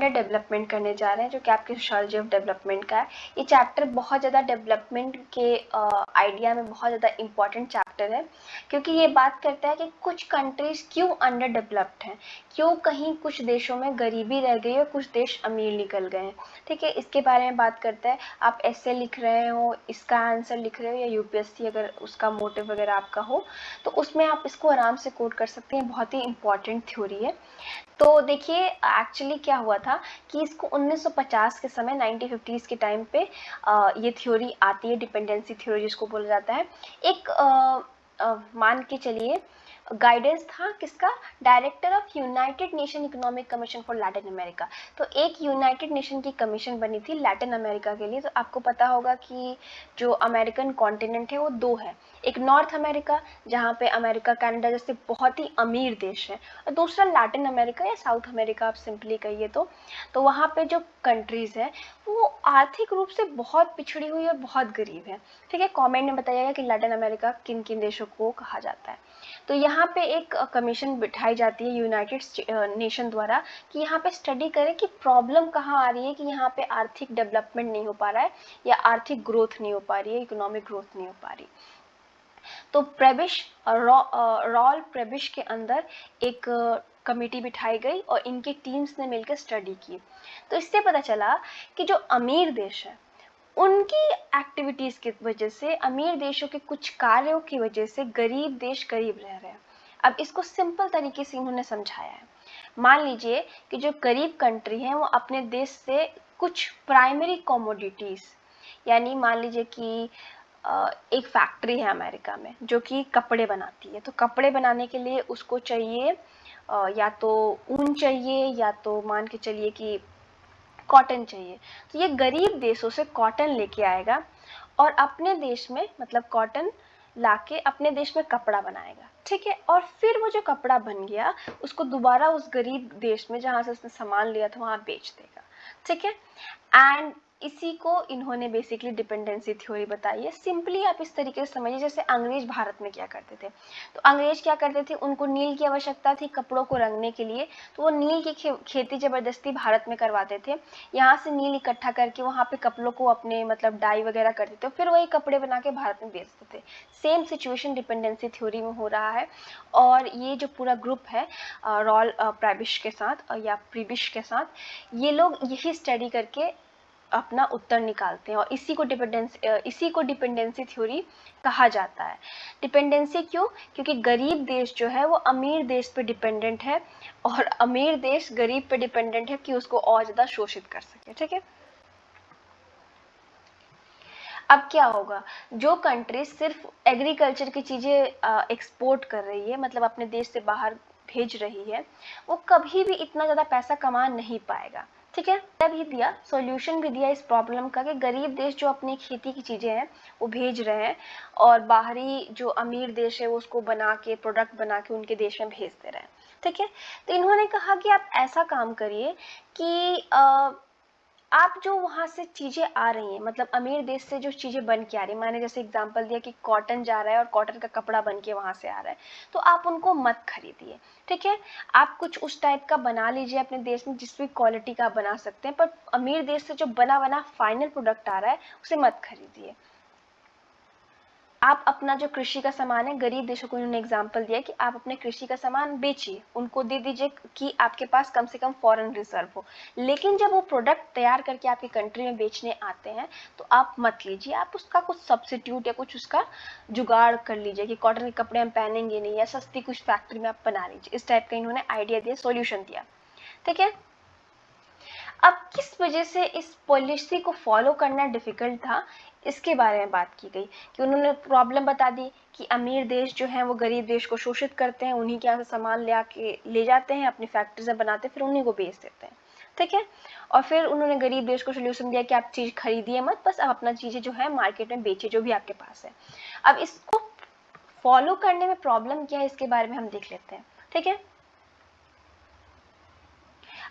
Under development करने जा रहे हैं, जो कि आपके सोशियोलॉजी ऑफ डेवलपमेंट का है। ये चैप्टर बहुत ज़्यादा डेवलपमेंट के आइडिया में बहुत ज़्यादा इम्पॉर्टेंट चैप्टर है, क्योंकि ये बात करता है कि कुछ कंट्रीज क्यों अंडर डेवलप्ड हैं, क्यों कहीं कुछ देशों में गरीबी रह गई और कुछ देश अमीर निकल गए हैं। ठीक है, इसके बारे में बात करता है। आप ऐसे लिख रहे हो, इसका आंसर लिख रहे हो, या यूपीएससी अगर उसका मोटिव वगैरह आपका हो तो उसमें आप इसको आराम से कोट कर सकते हैं। बहुत ही इंपॉर्टेंट थ्योरी है। तो देखिए एक्चुअली क्या हुआ था कि इसको 1950 के समय 1950s के टाइम पे ये थ्योरी आती है, डिपेंडेंसी थ्योरी जिसको बोला जाता है। एक मान के चलिए गाइडेंस था किसका, director of United nation economic commission for Latin America. तो एक यूनाइटेड नेशन की कमीशन बनी थी लैटिन अमेरिका के लिए। तो आपको पता होगा कि जो अमेरिकन कॉन्टिनेंट है वो दो है, एक नॉर्थ अमेरिका जहाँ पे अमेरिका कनाडा जैसे बहुत ही अमीर देश है, और दूसरा लैटिन अमेरिका या साउथ अमेरिका आप सिंपली कहिए तो वहाँ पे जो कंट्रीज़ है वो आर्थिक रूप से बहुत पिछड़ी हुई और बहुत गरीब है। ठीक है, कमेंट में बताइएगा कि लैटिन अमेरिका किन किन देशों को कहा जाता है। तो यहाँ पे एक कमीशन बिठाई जाती है यूनाइटेड नेशन द्वारा कि यहाँ पे स्टडी करें कि प्रॉब्लम कहाँ आ रही है, कि यहाँ पे आर्थिक डेवलपमेंट नहीं हो पा रहा है या आर्थिक ग्रोथ नहीं हो पा रही है, इकोनॉमिक ग्रोथ नहीं हो पा रही। तो प्रेबिश रॉल प्रेबिश के अंदर एक कमेटी बिठाई गई और इनकी टीम्स ने मिलकर स्टडी की। तो इससे पता चला कि जो अमीर देश है उनकी एक्टिविटीज की वजह से, अमीर देशों के कुछ कार्यों की वजह से गरीब देश गरीब रह रहे हैं। अब इसको सिंपल तरीके से इन्होंने समझाया है। मान लीजिए कि जो गरीब कंट्री है वो अपने देश से कुछ प्राइमरी कमोडिटीज, यानी मान लीजिए कि एक फैक्ट्री है अमेरिका में जो कि कपड़े बनाती है। तो कपड़े बनाने के लिए उसको चाहिए या तो ऊन चाहिए या तो मान के चलिए कि कॉटन चाहिए। तो ये गरीब देशों से कॉटन लेके आएगा और अपने देश में, मतलब कॉटन लाके अपने देश में कपड़ा बनाएगा। ठीक है, और फिर वो जो कपड़ा बन गया उसको दोबारा उस गरीब देश में जहाँ से उसने सामान लिया था वहाँ बेच देगा। ठीक है, एंड इसी को इन्होंने बेसिकली डिपेंडेंसी थ्योरी बताई है। सिंपली आप इस तरीके से समझिए जैसे अंग्रेज भारत में क्या करते थे। तो अंग्रेज क्या करते थे, उनको नील की आवश्यकता थी कपड़ों को रंगने के लिए, तो वो नील की खेती जबरदस्ती भारत में करवाते थे। यहाँ से नील इकट्ठा करके वहाँ पे कपड़ों को अपने मतलब डाई वगैरह करते थे, फिर वही कपड़े बना के भारत में बेचते थे। सेम सिचुएशन डिपेंडेंसी थ्योरी में हो रहा है। और ये जो पूरा ग्रुप है रॉल प्रेबिश के साथ या प्रीबिश के साथ, ये लोग यही स्टडी करके अपना उत्तर निकालते हैं और इसी को डिपेंडेंसी थ्योरी कहा जाता है। डिपेंडेंसी क्यों, क्योंकि गरीब देश जो है वो अमीर देश पे डिपेंडेंट है और अमीर देश गरीब पे डिपेंडेंट है कि उसको और ज़्यादा शोषित कर सके। ठीक है, अब क्या होगा, जो कंट्री सिर्फ एग्रीकल्चर की चीज़ें एक्सपोर्ट कर रही है, मतलब अपने देश से बाहर भेज रही है, वो कभी भी इतना ज़्यादा पैसा कमा नहीं पाएगा। ठीक है, भी दिया सॉल्यूशन भी दिया इस प्रॉब्लम का कि गरीब देश जो अपनी खेती की चीज़ें हैं वो भेज रहे हैं और बाहरी जो अमीर देश है वो उसको बना के, प्रोडक्ट बना के उनके देश में भेज दे रहे हैं। ठीक है, तो इन्होंने कहा कि आप ऐसा काम करिए कि आप जो वहाँ से चीज़ें आ रही हैं, मतलब अमीर देश से जो चीज़ें बन के आ रही हैं, मैंने जैसे एग्जांपल दिया कि कॉटन जा रहा है और कॉटन का कपड़ा बन के वहाँ से आ रहा है, तो आप उनको मत खरीदिए। ठीक है, आप कुछ उस टाइप का बना लीजिए अपने देश में जिस भी क्वालिटी का आप बना सकते हैं, पर अमीर देश से जो बना बना फाइनल प्रोडक्ट आ रहा है उसे मत खरीदिए। आप अपना जो कृषि का सामान है, गरीब देशों को उन्होंने एग्जाम्पल दिया कि आप अपने कृषि का सामान बेचिए, उनको दे दीजिए कि आपके पास कम से कम फॉरेन रिजर्व हो। लेकिन जब वो प्रोडक्ट तैयार करके आपकी कंट्री में बेचने आते हैं तो आप मत लीजिए, आप उसका कुछ सब्सिट्यूट या कुछ उसका जुगाड़ कर लीजिए कि कॉटन के कपड़े हम पहनेंगे नहीं, या सस्ती कुछ फैक्ट्री में आप बना लीजिए। इस टाइप का इन्होंने आइडिया दिया, सोल्यूशन दिया। ठीक है, अब किस वजह से इस पॉलिसी को फॉलो करना डिफिकल्ट था, इसके बारे में बात की गई कि उन्होंने प्रॉब्लम बता दी कि अमीर देश जो हैं वो गरीब देश को शोषित करते हैं, उन्हीं के यहाँ से सामान ले जाते हैं, अपनी फैक्ट्री से बनाते हैं, फिर उन्हीं को बेच देते हैं। ठीक है, और फिर उन्होंने गरीब देश को सोल्यूशन दिया कि आप चीज़ खरीदिए मत, बस आप अपना चीज़ें जो है मार्केट में बेचिए जो भी आपके पास है। अब इसको फॉलो करने में प्रॉब्लम क्या है इसके बारे में हम देख लेते हैं। ठीक है,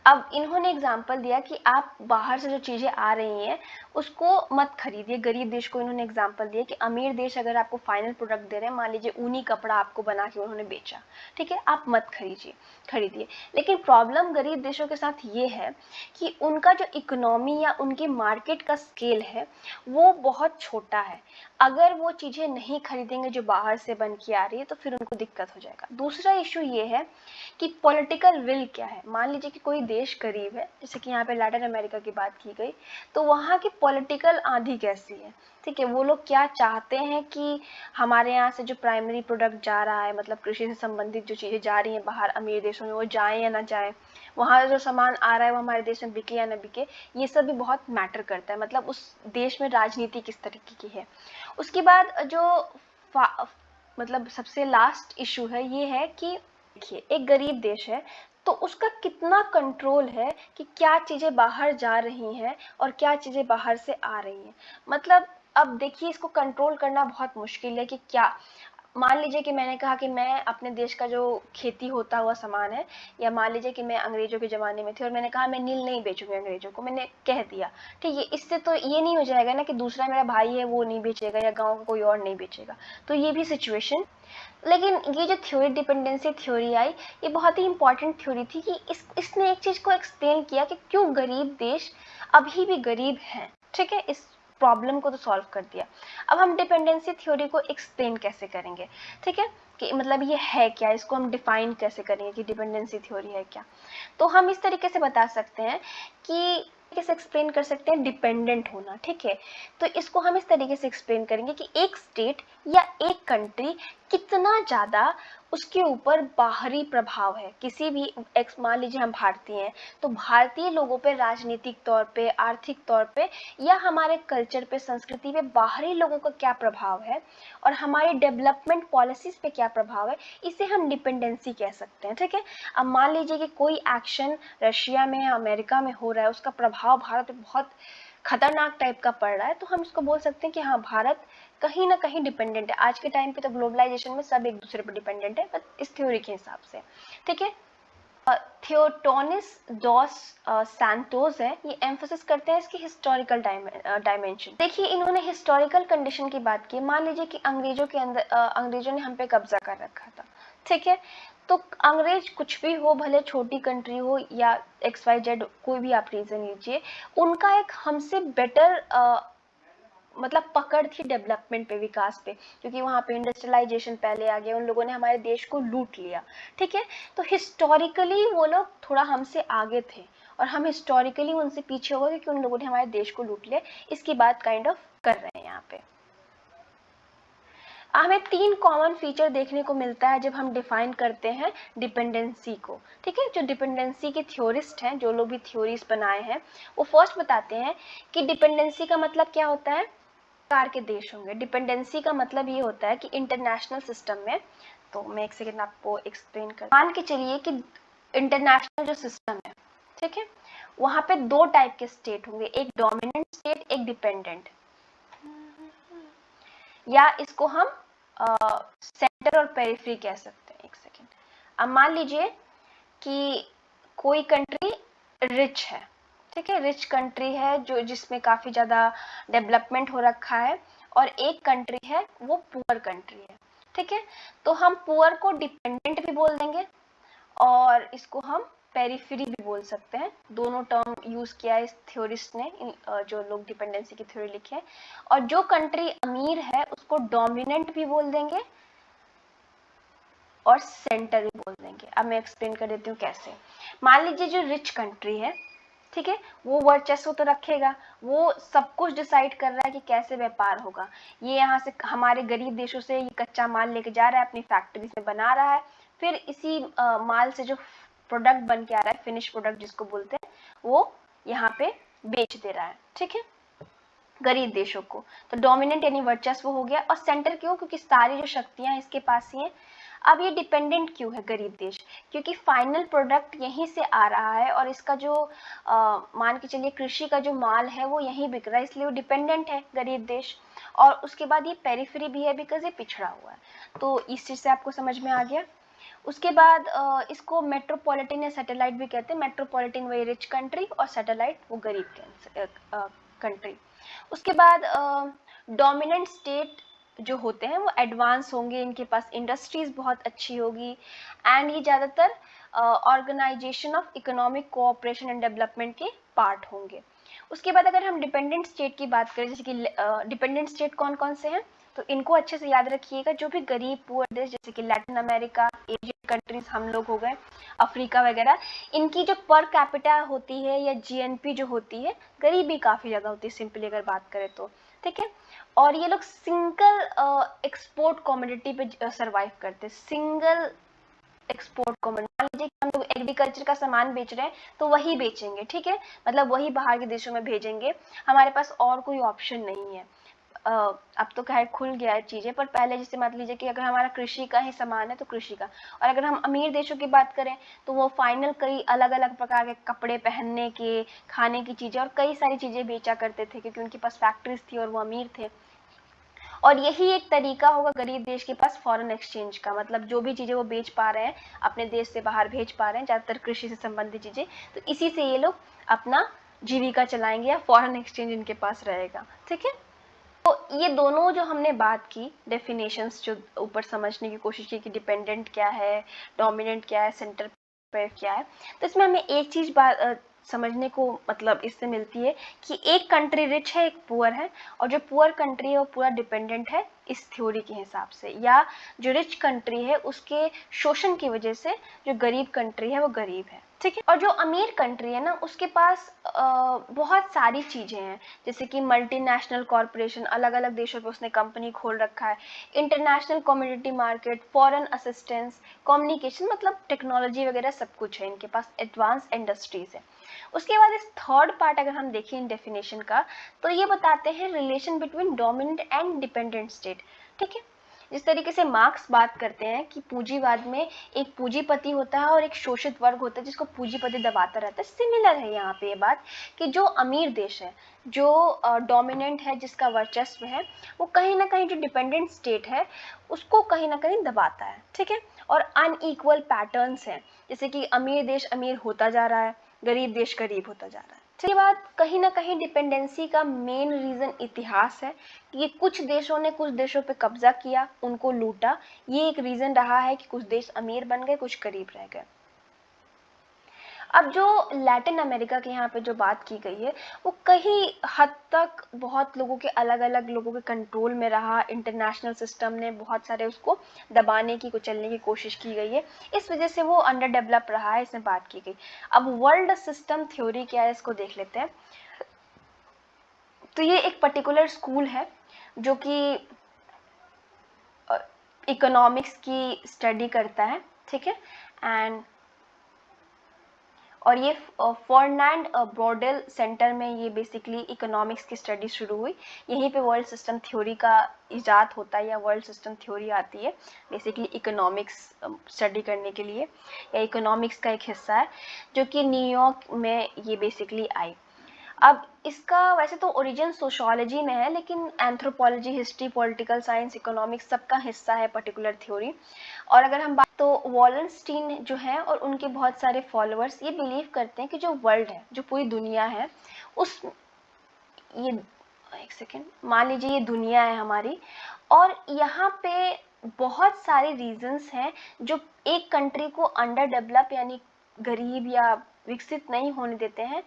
अब इन्होंने एग्जाम्पल दिया कि आप बाहर से जो चीज़ें आ रही हैं उसको मत खरीदिए। गरीब देश को इन्होंने एग्जाम्पल दिया कि अमीर देश अगर आपको फाइनल प्रोडक्ट दे रहे हैं, मान लीजिए ऊनी कपड़ा आपको बना के उन्होंने बेचा, ठीक है, आप मत खरीदिए। लेकिन प्रॉब्लम गरीब देशों के साथ ये है कि उनका जो इकोनॉमी या उनकी मार्केट का स्केल है वो बहुत छोटा है। अगर वो चीज़ें नहीं खरीदेंगे जो बाहर से बन के आ रही है तो फिर उनको दिक्कत हो जाएगा। दूसरा इशू ये है कि पॉलिटिकल विल क्या है। मान लीजिए कि कोई देश गरीब है, जैसे कि यहाँ पे लैटिन अमेरिका की बात की गई, तो वहाँ की पॉलिटिकल आंधी कैसी है, ठीक है, वो लोग क्या चाहते हैं कि हमारे यहाँ से जो प्राइमरी प्रोडक्ट जा रहा है, मतलब कृषि से संबंधित जो चीज़ें जा रही हैं बाहर अमीर देशों में, वो जाए या ना जाए, वहाँ जो सामान आ रहा है वो हमारे देश में बिके या ना बिके, ये सब भी बहुत मैटर करता है। मतलब उस देश में राजनीति किस तरीके की है। उसके बाद जो मतलब सबसे लास्ट इशू है ये है कि देखिए एक गरीब देश है तो उसका कितना कंट्रोल है कि क्या चीज़ें बाहर जा रही हैं और क्या चीज़ें बाहर से आ रही हैं। मतलब अब देखिए इसको कंट्रोल करना बहुत मुश्किल है कि क्या, मान लीजिए कि मैंने कहा कि मैं अपने देश का जो खेती होता हुआ सामान है, या मान लीजिए कि मैं अंग्रेजों के ज़माने में थी और मैंने कहा मैं नील नहीं बेचूंगी अंग्रेजों को, मैंने कह दिया, ठीक है, इससे तो ये नहीं हो जाएगा ना कि दूसरा मेरा भाई है वो नहीं बेचेगा या गाँव का कोई और नहीं बेचेगा, तो ये भी सिचुएशन। लेकिन ये जो थ्योरी डिपेंडेंसी थ्योरी आई, ये बहुत ही इंपॉर्टेंट थ्योरी थी कि इसने एक चीज़ को एक्सप्लेन किया कि क्यों गरीब देश अभी भी गरीब हैं, ठीक है, इस प्रॉब्लम को तो सॉल्व कर दिया। अब हम डिपेंडेंसी थ्योरी को एक्सप्लेन कैसे करेंगे, ठीक है, कि मतलब ये है क्या, इसको हम डिफाइन कैसे करेंगे कि डिपेंडेंसी थ्योरी है क्या। तो हम इस तरीके से बता सकते हैं कि कैसे एक्सप्लेन कर सकते हैं डिपेंडेंट होना, ठीक है। तो इसको हम इस तरीके से एक्सप्लेन करेंगे कि एक स्टेट या एक कंट्री कितना ज़्यादा उसके ऊपर बाहरी प्रभाव है, किसी भी मान लीजिए हम भारतीय हैं तो भारतीय लोगों पे राजनीतिक तौर पे, आर्थिक तौर पे, या हमारे कल्चर पे, संस्कृति पे बाहरी लोगों का क्या प्रभाव है और हमारी डेवलपमेंट पॉलिसीज पे क्या प्रभाव है, इसे हम डिपेंडेंसी कह सकते हैं, ठीक है। अब मान लीजिए कि कोई एक्शन रशिया में या अमेरिका में हो रहा है, उसका प्रभाव भारत पे बहुत खतरनाक टाइप का पड़ रहा है, तो हम इसको बोल सकते हैं कि हाँ भारत कहीं ना कहीं डिपेंडेंट है। आज के टाइम पे तो ग्लोबलाइजेशन में सब एक दूसरे पर डिपेंडेंट है, बट इस थ्योरी के हिसाब से, ठीक है। थियोटोनिस डॉस सैंटोस है, ये एम्फोसिस करते हैं इसकी हिस्टोरिकल डायमेंशन। देखिए इन्होंने हिस्टोरिकल कंडीशन की बात की। मान लीजिए कि अंग्रेजों ने हम पे कब्जा कर रखा था, ठीक है, तो अंग्रेज कुछ भी हो, भले छोटी कंट्री हो या XYZ कोई भी आप रीजन लीजिए, उनका एक हमसे बेटर मतलब पकड़ थी डेवलपमेंट पे, विकास पे, क्योंकि वहाँ पे इंडस्ट्रियलाइजेशन पहले आ गया, उन लोगों ने हमारे देश को लूट लिया, ठीक है। तो हिस्टोरिकली वो लोग थोड़ा हमसे आगे थे और हम हिस्टोरिकली उनसे पीछे हो गए क्योंकि उन लोगों ने हमारे देश को लूट लिया। इसकी बात काइंड ऑफ कर रहे हैं यहाँ पे। हमें 3 कॉमन फीचर देखने को मिलता है जब हम डिफाइन करते हैं डिपेंडेंसी को, ठीक है। जो डिपेंडेंसी के थ्योरिस्ट हैं, जो लोग भी थ्योरीज बनाए हैं, वो फर्स्ट बताते हैं कि डिपेंडेंसी का मतलब क्या होता है। प्रकार के देश होंगे। डिपेंडेंसी का मतलब ये होता है कि इंटरनेशनल सिस्टम में, तो मैं एक सेकेंड आपको एक्सप्लेन कर, मान के चलिए कि इंटरनेशनल जो सिस्टम है, ठीक है, वहां पे 2 टाइप के स्टेट होंगे, एक डोमिनेंट स्टेट, एक डिपेंडेंट, या इसको हम सेंटर और पेरिफेरी कह सकते हैं। एक सेकेंड, अब मान लीजिए कि कोई कंट्री रिच है, ठीक है, रिच कंट्री है जो जिसमें काफी ज्यादा डेवलपमेंट हो रखा है, और एक कंट्री है वो पुअर कंट्री है, ठीक है। तो हम पुअर को डिपेंडेंट भी बोल देंगे और इसको हम पेरिफेरी भी बोल सकते हैं। दोनों टर्म यूज किया है इस थ्योरिस्ट ने, जो लोग डिपेंडेंसी की थ्योरी लिखे हैं। और जो कंट्री अमीर है उसको डोमिनेंट भी बोल देंगे और सेंटर भी बोल देंगे। अब मैं एक्सप्लेन कर देती हूँ कैसे। मान लीजिए जो रिच कंट्री है, ठीक है, वो वर्चस्व तो रखेगा, वो सब कुछ डिसाइड कर रहा है कि कैसे व्यापार होगा। ये यहाँ से हमारे गरीब देशों से ये कच्चा माल लेके जा रहा है, अपनी फैक्ट्री में बना रहा है, फिर इसी माल से जो प्रोडक्ट बन के आ रहा है, फिनिश प्रोडक्ट जिसको बोलते हैं, वो यहाँ पे बेच दे रहा है, ठीक है, गरीब देशों को। तो डोमिनेंट यानी वर्चस्व हो गया। और सेंटर क्यों, क्योंकि सारी जो शक्तियां इसके पास ही हैं। अब ये डिपेंडेंट क्यों है गरीब देश, क्योंकि फाइनल प्रोडक्ट यहीं से आ रहा है और इसका जो मान के चलिए कृषि का जो माल है वो यहीं बिक रहा है, इसलिए वो डिपेंडेंट है गरीब देश। और उसके बाद ये पेरिफेरी भी है बिकॉज ये पिछड़ा हुआ है। तो इस चीज से आपको समझ में आ गया। उसके बाद इसको मेट्रोपॉलिटन या सैटेलाइट भी कहते हैं। मेट्रोपॉलिटन वही रिच कंट्री और सैटेलाइट वो गरीब कंट्री। उसके बाद डोमिनेंट स्टेट जो होते हैं वो एडवांस होंगे, इनके पास इंडस्ट्रीज बहुत अच्छी होगी एंड ये ज़्यादातर organisation of economic cooperation and development के पार्ट होंगे। उसके बाद अगर हम डिपेंडेंट स्टेट की बात करें, जैसे कि डिपेंडेंट स्टेट कौन कौन से हैं, तो इनको अच्छे से याद रखिएगा। जो भी गरीब पुअर देश जैसे कि लैटिन अमेरिका, एशियन कंट्रीज, हम लोग हो गए, अफ्रीका वगैरह, इनकी जो पर कैपिटा होती है या जीएनपी जो होती है, गरीबी काफ़ी ज़्यादा होती है सिंपली अगर बात करें तो, ठीक है। और ये लोग सिंगल एक्सपोर्ट कमोडिटी पे सर्वाइव करते हैं। सिंगल एक्सपोर्ट कमोडिटी, मान लीजिए कि हम लोग एग्रीकल्चर का सामान बेच रहे हैं तो वही बेचेंगे, ठीक है, मतलब वही बाहर के देशों में भेजेंगे, हमारे पास और कोई ऑप्शन नहीं है। अब तो खैर खुल गया है चीज़ें, पर पहले जैसे मान लीजिए कि अगर हमारा कृषि का ही सामान है तो कृषि का, और अगर हम अमीर देशों की बात करें तो वो फाइनल कई अलग अलग प्रकार के कपड़े पहनने के, खाने की चीज़ें और कई सारी चीज़ें बेचा करते थे क्योंकि उनके पास फैक्ट्रीज थी और वो अमीर थे। और यही एक तरीका होगा गरीब देश के पास फॉरेन एक्सचेंज का, मतलब जो भी चीज़ें वो बेच पा रहे हैं अपने देश से बाहर भेज पा रहे हैं, ज़्यादातर कृषि से संबंधित चीज़ें, तो इसी से ये लोग अपना जीविका चलाएंगे या फॉरेन एक्सचेंज इनके पास रहेगा, ठीक है। तो ये दोनों जो हमने बात की डेफिनेशंस जो ऊपर समझने की कोशिश की कि डिपेंडेंट क्या है, डोमिनेंट क्या है, सेंटर पे क्या है, तो इसमें हमें एक चीज़ समझने को मतलब इससे मिलती है कि एक कंट्री रिच है, एक पुअर है, और जो पुअर कंट्री है वो पूरा डिपेंडेंट है इस थ्योरी के हिसाब से, या जो रिच कंट्री है उसके शोषण की वजह से जो गरीब कंट्री है वो गरीब है, ठीक है। और जो अमीर कंट्री है ना उसके पास बहुत सारी चीज़ें हैं, जैसे कि मल्टीनेशनल कॉरपोरेशन, अलग अलग देशों पे उसने कंपनी खोल रखा है, international community market, foreign assistance, communication, मतलब टेक्नोलॉजी वगैरह सब कुछ है इनके पास, एडवांस इंडस्ट्रीज है। उसके बाद इस थर्ड पार्ट अगर हम देखें इन डेफिनेशन का, तो ये बताते हैं relation between dominant and dependent state, ठीक है। जिस तरीके से मार्क्स बात करते हैं कि पूंजीवाद में एक पूंजीपति होता है और एक शोषित वर्ग होता है जिसको पूंजीपति दबाता रहता है, सिमिलर है यहाँ पे ये बात कि जो अमीर देश है, जो डोमिनेंट है, जिसका वर्चस्व है, वो कहीं ना कहीं जो डिपेंडेंट स्टेट है उसको कहीं ना कहीं दबाता है, ठीक है। और अनइक्वल पैटर्न्स हैं, जैसे कि अमीर देश अमीर होता जा रहा है, गरीब देश गरीब होता जा रहा है। इसके बाद कहीं ना कहीं डिपेंडेंसी का मेन रीजन इतिहास है कि कुछ देशों ने कुछ देशों पे कब्जा किया, उनको लूटा, ये एक रीजन रहा है कि कुछ देश अमीर बन गए, कुछ गरीब रह गए। अब जो लैटिन अमेरिका के यहाँ पे जो बात की गई है वो कहीं हद तक बहुत लोगों के अलग अलग लोगों के कंट्रोल में रहा, इंटरनेशनल सिस्टम ने बहुत सारे उसको दबाने की, कुचलने की कोशिश की गई है, इस वजह से वो अंडर डेवलप रहा है, इसमें बात की गई। अब वर्ल्ड सिस्टम थ्योरी क्या है इसको देख लेते हैं। तो ये एक पर्टिकुलर स्कूल है जो कि इकोनॉमिक्स की स्टडी करता है, ठीक है, एंड और ये फर्नांड ब्रॉडेल सेंटर में ये बेसिकली इकोनॉमिक्स की स्टडी शुरू हुई, यहीं पे वर्ल्ड सिस्टम थ्योरी का इजाद होता है या वर्ल्ड सिस्टम थ्योरी आती है बेसिकली इकोनॉमिक्स स्टडी करने के लिए, या इकोनॉमिक्स का एक हिस्सा है जो कि न्यूयॉर्क में ये बेसिकली आई। अब इसका वैसे तो ओरिजिन सोशियोलॉजी में है, लेकिन anthropology, history, political science, economics सबका हिस्सा है पर्टिकुलर थ्योरी। और अगर हम बात तो वॉलेंस्टीन जो है और उनके बहुत सारे फॉलोअर्स ये बिलीव करते हैं कि जो वर्ल्ड है, जो पूरी दुनिया है, उस ये एक सेकेंड, मान लीजिए ये दुनिया है हमारी और यहाँ पे बहुत सारे रीजंस हैं जो एक कंट्री को अंडर डेवलप यानी गरीब या विकसित नहीं होने देते हैं,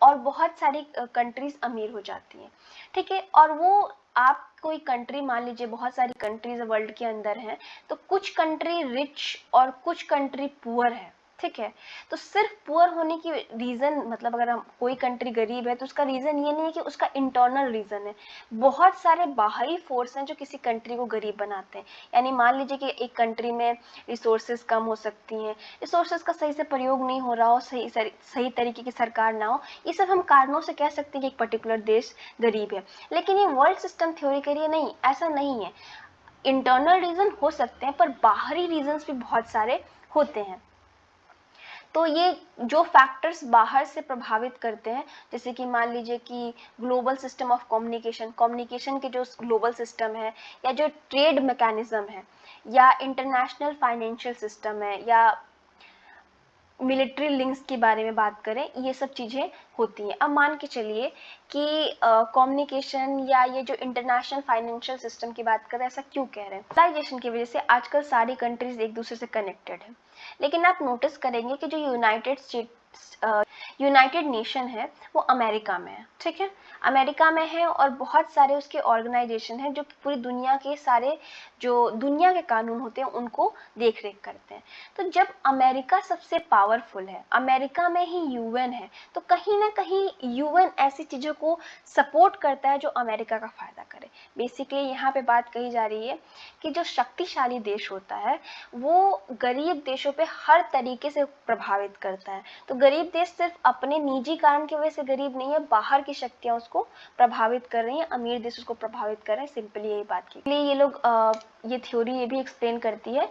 और बहुत सारी कंट्रीज अमीर हो जाती हैं, ठीक है। और वो आप कोई कंट्री मान लीजिए, बहुत सारी कंट्रीज वर्ल्ड के अंदर हैं, तो कुछ कंट्री रिच और कुछ कंट्री पुअर है, ठीक है। तो सिर्फ पुअर होने की रीज़न, मतलब अगर हम कोई कंट्री गरीब है तो उसका रीज़न ये नहीं है कि उसका इंटरनल रीज़न है, बहुत सारे बाहरी फोर्स हैं जो किसी कंट्री को गरीब बनाते हैं। यानी मान लीजिए कि एक कंट्री में रिसोर्सेज कम हो सकती हैं, रिसोर्सेज का सही से प्रयोग नहीं हो रहा हो, सही तरीके की सरकार ना हो, ये सब हम कारणों से कह सकते हैं कि एक पर्टिकुलर देश गरीब है। लेकिन ये वर्ल्ड सिस्टम थ्योरी के लिए नहीं, ऐसा नहीं है। इंटरनल रीज़न हो सकते हैं पर बाहरी रीजंस भी बहुत सारे होते हैं। तो ये जो फैक्टर्स बाहर से प्रभावित करते हैं, जैसे कि मान लीजिए कि global system of communication, communication के जो ग्लोबल सिस्टम है, या जो ट्रेड मैकेनिज्म है, या इंटरनेशनल फाइनेंशियल सिस्टम है, या मिलिट्री लिंक्स के बारे में बात करें, ये सब चीज़ें होती हैं। अब मान के चलिए कि कम्युनिकेशन या ये जो इंटरनेशनल फाइनेंशियल सिस्टम की बात करें, ऐसा क्यों कह रहे हैं? ग्लोबलाइजेशन की वजह से आजकल सारी कंट्रीज एक दूसरे से कनेक्टेड है, लेकिन आप नोटिस करेंगे कि जो यूनाइटेड नेशन है वो अमेरिका में है, ठीक है, अमेरिका में है, और बहुत सारे उसके ऑर्गेनाइजेशन हैं जो कि पूरी दुनिया के सारे जो दुनिया के कानून होते हैं उनको देख रेख करते हैं। तो जब अमेरिका सबसे पावरफुल है, अमेरिका में ही यूएन है, तो कहीं ना कहीं यूएन ऐसी चीज़ों को सपोर्ट करता है जो अमेरिका का फ़ायदा करे। बेसिकली यहाँ पे बात कही जा रही है कि जो शक्तिशाली देश होता है वो गरीब देशों पे हर तरीके से प्रभावित करता है। तो गरीब देश सिर्फ अपने निजी कारण की वजह से गरीब नहीं है, बाहर की शक्तियाँ उसको प्रभावित कर रही हैं, अमीर देश उसको प्रभावित कर रहे हैं, सिंपली यही बात की। इसलिए ये लोग ये थ्योरी ये भी एक्सप्लेन करती है,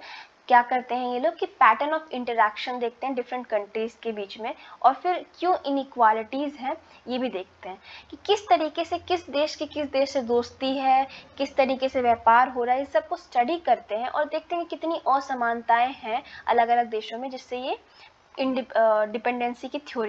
क्या करते हैं ये लोग कि पैटर्न ऑफ इंटरैक्शन देखते हैं डिफरेंट कंट्रीज के बीच में, और फिर क्यों इनइक्वालिटीज़ हैं ये भी देखते हैं कि किस तरीके से किस देश से दोस्ती है, किस तरीके से व्यापार हो रहा है, इस सब को स्टडी करते हैं और देखते हैं कि कितनी असमानताएं हैं अलग अलग देशों में, जिससे ये डिपेंडेंसी की थ्योरी